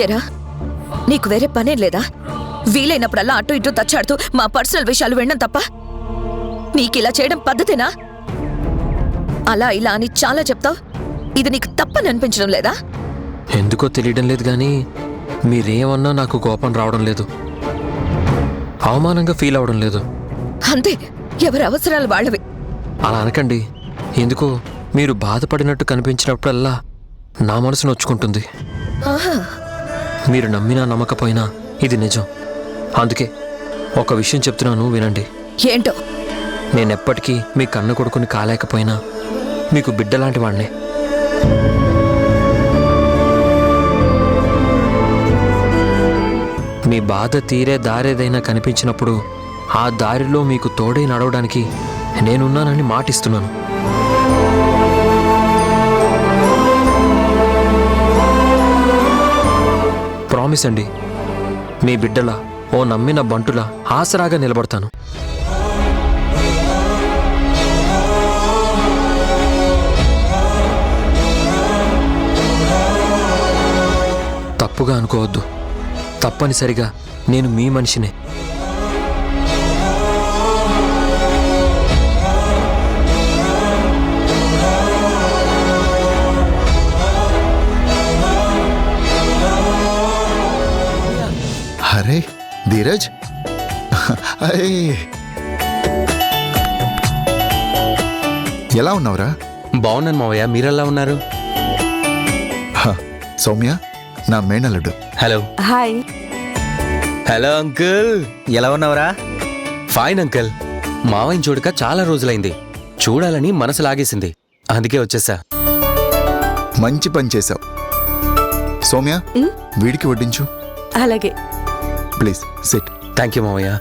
ఏరా, నీకు వేరే పనేం లేదా? వీలైనప్పుడల్లా అటు ఇటు తచ్చాడుతూ మా పర్సనల్ విషయాలు వినడం తప్ప నీకిలా చేయడం పద్ధతేనా? అలా ఇలా అని చాలా చెప్తావు. ఇది నీకు తప్పని అనిపించడం లేదా? ఎందుకో తెలియడం లేదు కానీ మీరేమన్నా నాకు కోపం రావడం లేదు, అవమానంగా ఫీల్ అవడం లేదు. అంతే, ఎవరి అవసరాలు వాళ్ళవి. అలా అనకండి. ఎందుకో మీరు బాధపడినట్టు కనిపించినప్పుడల్లా నా మనసు నొచ్చుకుంటుంది. మీరు నమ్మినా నమ్మకపోయినా ఇది నిజం. అందుకే ఒక విషయం చెప్తున్నాను, వినండి. ఏంటో? నేనెప్పటికీ మీ కన్న కొడుకుని కాలేకపోయినా మీకు బిడ్డలాంటి వాడినే. మీ బాధ తీరే దారేదైనా కనిపించినప్పుడు ఆ దారిలో మీకు తోడై నడవడానికి నేనున్నానని మాటిస్తున్నాను. ప్రామిస్ అండి, మీ బిడ్డలా, ఓ నమ్మిన బంటులా ఆసరాగా నిలబడతాను. తప్పుగా అనుకోవద్దు, తప్పనిసరిగా నేను మీ మనిషినే. అరే ధీరజ్, అరే ఎలా ఉన్నావురా? బాగున్నాను మావయ్య, మీరెలా ఉన్నారు? సౌమ్య, నా మేనల్లుడు. హలో. హాయ్. హలో అంకుల్, ఎలా ఉన్నావురా? Fine uncle. మావయ్యని చూడక చాలా రోజులైంది, చూడాలని మనసు లాగేసింది, అందుకే వచ్చేసా. మంచి పని చేశావు. సౌమ్య, వీడికి వడ్డించు. అలాగే. Please SIT. థ్యాంక్ యూ మావయ్య.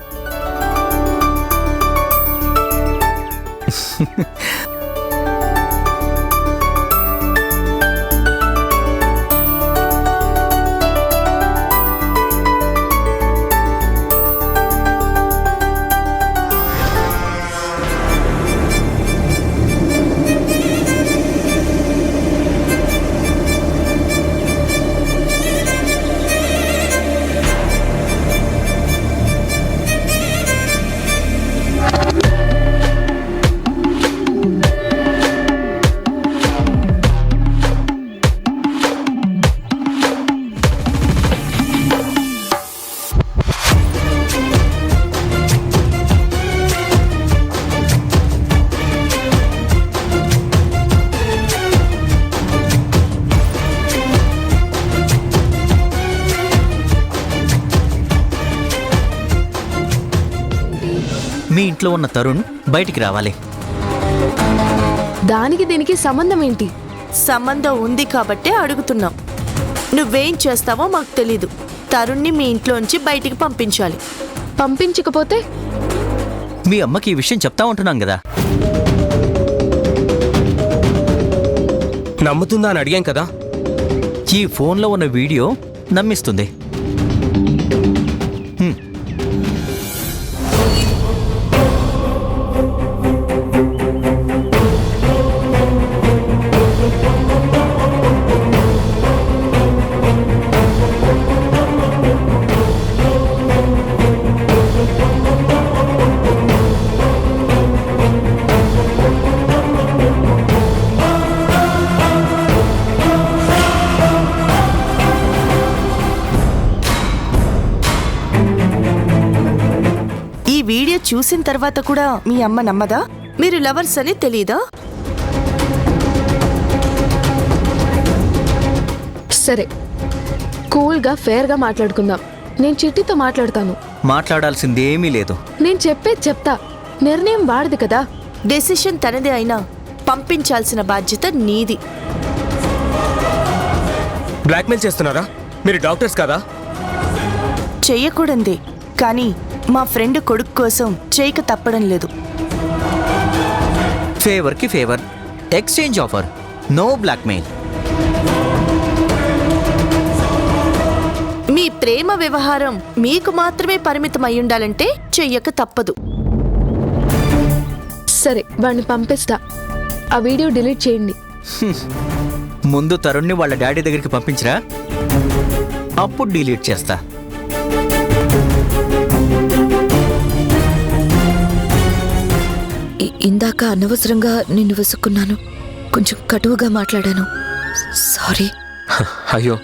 మీ ఇంట్లో ఉన్న తరుణ్ బయటికి రావాలి. దానికి దీనికి సంబంధం ఏంటి? సంబంధం ఉంది కాబట్టే అడుగుతున్నాం. నువ్వేం చేస్తావో మాకు తెలీదు. తరుణ్ని మీ ఇంట్లోంచి బయటికి పంపించాలి. పంపించకపోతే? మీ అమ్మకి ఈ విషయం చెప్తా ఉంటున్నాం కదా. నమ్ముతుందా అని అడిగాం కదా. ఈ ఫోన్లో ఉన్న వీడియో నమ్మిస్తుంది. వీడియో చూసిన తర్వాత కూడా మీ అమ్మ నమ్మదా? మీరు లవర్స్ అని తెలీదా? సరే, కూల్గా ఫేర్గా మాట్లాడుకుందాం. నేను చిట్టితో మాట్లాడతాను. మాట్లాడాల్సిందేమీ లేదు. నేను చెప్పేది చెప్తా. నిర్ణయం వాడిది కదా. డెసిషన్ తనదే అయినా పంపించాల్సిన బాధ్యత నీది. బ్లాక్మెయిల్ చేస్తున్నారా? మీరు డాక్టర్స్ కదా? చెయ్యకూడంది, కానీ మా ఫ్రెండ్ కొడుకు కోసం చేయక తప్పడం లేదు. ఫేవర్కి favour, exchange offer, no blackmail. మీ ప్రేమ వ్యవహారం మీకు మాత్రమే పరిమితం అయ్యుండాలంటే చెయ్యక తప్పదు. సరే, వాడిని పంపిస్తా. ఆ వీడియో డిలీట్ చేయండి. ముందు తరుణ్ని వాళ్ళ డాడీ దగ్గరికి పంపించరా. అప్పుడు డిలీట్ చేస్తా. ఇందాక అనవసరంగా నిన్ను విసుక్కున్నాను, కొంచెం కటువుగా మాట్లాడాను, సారీ. అయ్యో,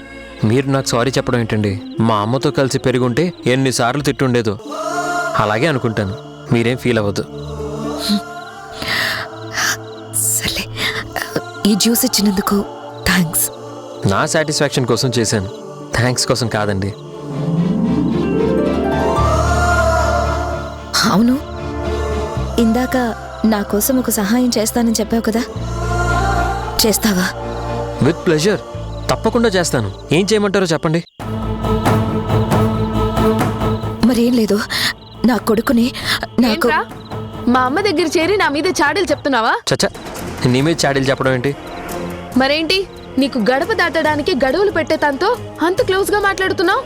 మీరు నాకు సారీ చెప్పడం ఏంటండి? మా అమ్మతో కలిసి పెరుగుంటే ఎన్నిసార్లు తిట్టుండేదో. అలాగే అనుకుంటాను, మీరేం ఫీల్ అవ్వద్దు. సర్లే, ఈ జ్యూస్ ఇచ్చినందుకు థ్యాంక్స్. నా సాటిస్ఫాక్షన్ కోసం చేశాను, థ్యాంక్స్ కోసం కాదండి. అవును, ఇందాక నా కోసం ఒక సహాయం చేస్తానని చెప్పావు కదా, చేస్తావా? విత్ ప్లెజర్, తప్పకుండా చేస్తాను. ఏం చేయమంటారో చెప్పండి. మరేం లేదు, నా కొడుకుని నాకు ఏంట్రా? మా అమ్మ దగ్గర చేరి నా మీద చాడీలు చెప్తున్నావా? చచ్చా, నీ మీద చాడీలు చెప్పడం ఏంటి? మరేంటి, నీకు గడప దాటడానికి గడువులు పెట్టేతంతో అంత క్లోజ్ గా మాట్లాడుతున్నావు?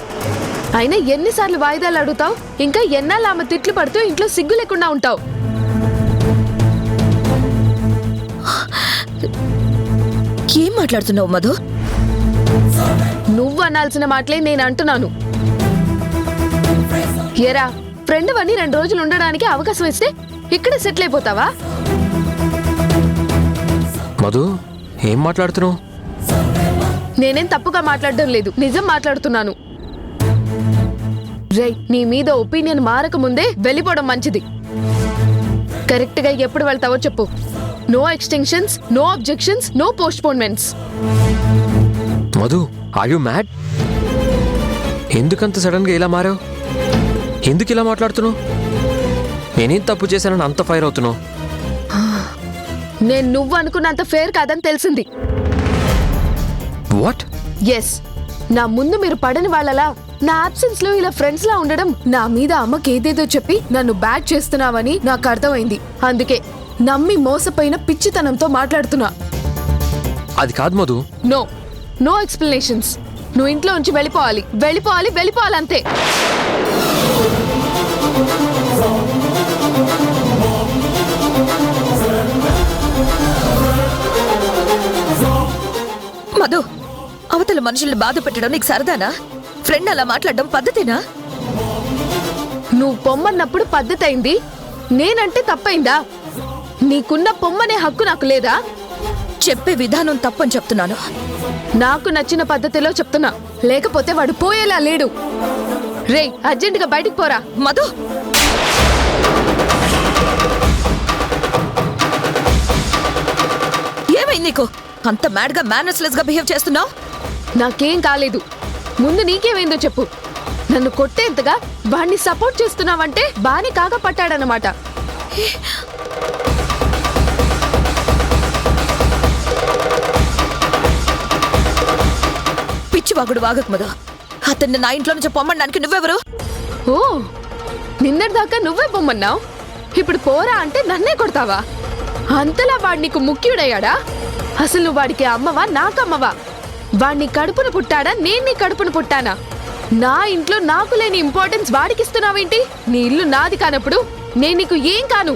అయినా ఎన్నిసార్లు వాయిదాలు అడుగుతావు? ఇంకా ఎన్నాళ్ళు ఆమె తిట్లు పడుతూ ఇంట్లో సిగ్గు లేకుండా ఉంటావు? ఏం మాట్లాడుతున్నావు మధు? నువ్వు అనాల్సిన మాటలే నేను అంటున్నాను. ఏరా, ఫ్రెండ్ అని 2 రోజులు ఉండడానికి అవకాశం ఇస్తే ఇక్కడ సెటిల్ అయిపోతావా? మధు, ఏం మాట్లాడుతున్నావు? నేనేం తప్పుగా మాట్లాడడం లేదు, నిజం మాట్లాడుతున్నాను. రేయ్, నీ మీద ఒపీనియన్ మారక ముందే వెళ్ళిపోవడం మంచిది. కరెక్ట్ గా ఎప్పుడు వెళ్తావో చెప్పు. No extensions, no objections, no postponements. Madhu, are you mad? ఎందుకంత సడన్ గా ఇలా మారావు? ఎందుకు ఇలా మాట్లాడుతున్నావు? నేనేం తప్పు చేశానని అంత ఫైర్ అవుతున్నావు? నేను నువ్వు అనుకున్నంత ఫేర్ కాదని తెలిసింది. వాట్? ఎస్, నా ముందు మీరు పడని వాళ్ళలా నా అబ్సెన్స్ లో ఇలా ఫ్రెండ్స్ లా ఉండడం, నా మీద అమ్మకి ఏదేదో చెప్పి నన్ను బ్యాడ్ చేస్తున్నావని నాకు అర్థమైంది. అందుకే నమ్మి మోసపోయిన పిచ్చితనంతో మాట్లాడుతున్నా. అది కాదు మధు. No, no explanations. నువ్వు ఇంట్లో ఉంచి వెళ్ళిపోవాలి, వెళ్ళిపోవాలి, వెళ్ళిపోవాలి, అంతే. మధు, అవతల మనుషుల్ని బాధ పెట్టడం నీకు సరదానా? ఫ్రెండ్ అలా మాట్లాడడం పద్ధతేనా? నువ్వు పొమ్మన్నప్పుడు పద్ధతి అయింది, నేనంటే తప్పైందా? నీకున్న పొమ్మనే హక్కు నాకు లేదా? చెప్పే విధానం తప్పని చెప్తున్నాను. నాకు నచ్చిన పద్ధతిలో చెప్తున్నా, లేకపోతే వాడు పోయేలా లేడు. రేయ్, అర్జెంటుగా బయటికి పోరా. మధు, ఏమైంది నీకు? అంత మ్యాడ్ గా మేనర్స్లెస్ గా బిహేవ్ చేస్తున్నావు? నాకేం కాలేదు, ముందు నీకేమైందో చెప్పు. నన్ను కొట్టేంతగా వాణ్ణి సపోర్ట్ చేస్తున్నావంటే బానే కాగా పట్టాడనమాట. పిచ్చివాగుడు వాగకు మధు. అతన్ని నా ఇంట్లో నుంచి పొమ్మడానికి నువ్వెవరు? ఓ, నిన్నటిదాకా నువ్వే పొమ్మన్నావు, ఇప్పుడు పోరా అంటే నన్నే కొడతావా? అంతలా వాడు నీకు ముఖ్యుడయ్యాడా? అసలు నువ్వు వాడికి అమ్మవా, నాకమ్మవా? వాడిని కడుపును పుట్టాడా, నేను నీ కడుపును పుట్టానా? నా ఇంట్లో నాకు లేని ఇంపార్టెన్స్ వాడికిస్తున్నావేంటి? నీ ఇల్లు నాది కానప్పుడు నేను నీకు ఏం కాను.